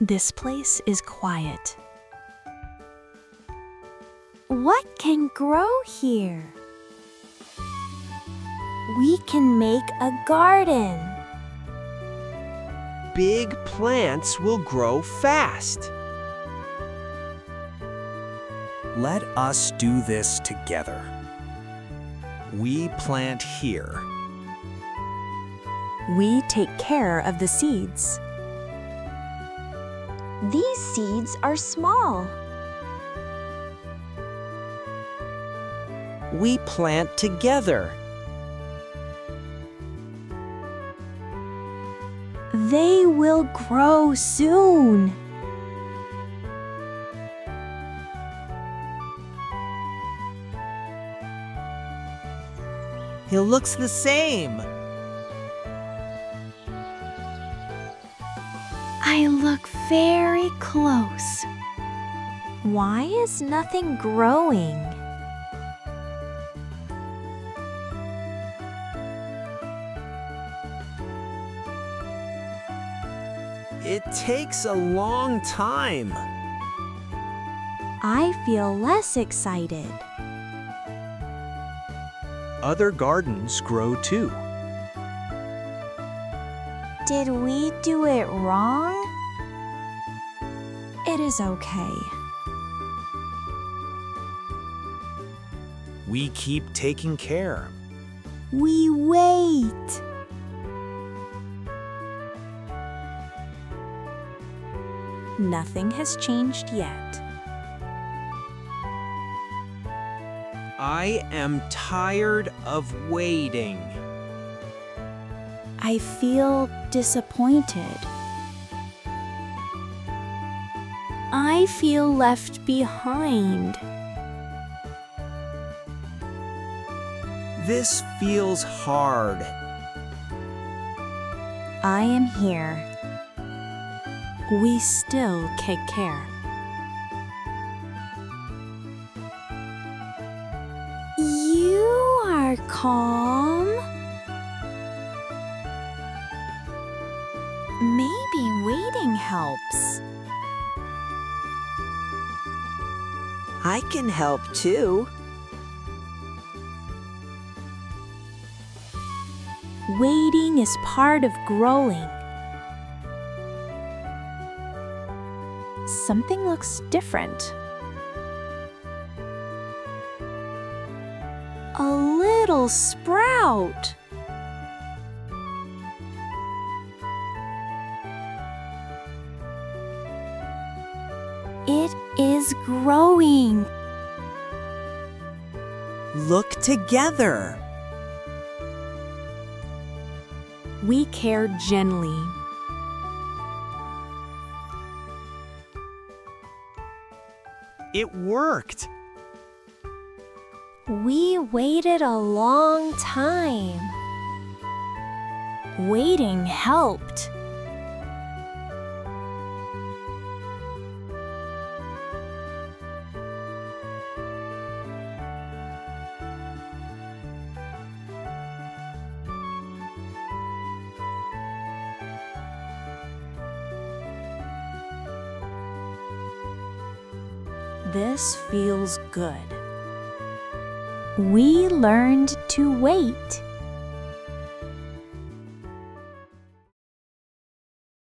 This place is quiet. What can grow here? We can make a garden. Big plants will grow fast. Let us do this together. We plant here. We take care of the seeds. These seeds are small. We plant together. They will grow soon. It looks the same. I look very close. Why is nothing growing? It takes a long time. I feel less excited. Other gardens grow too. Did we do it wrong? It is okay. We keep taking care. We wait. Nothing has changed yet. I am tired of waiting. I feel disappointed. I feel left behind. This feels hard. I am here. We still take care. You are calm. Maybe waiting helps. I can help too. Waiting is part of growing. Something looks different. A little sprout. It is growing. Look together. We care gently. It worked. We waited a long time. Waiting helped. This feels good. We learned to wait.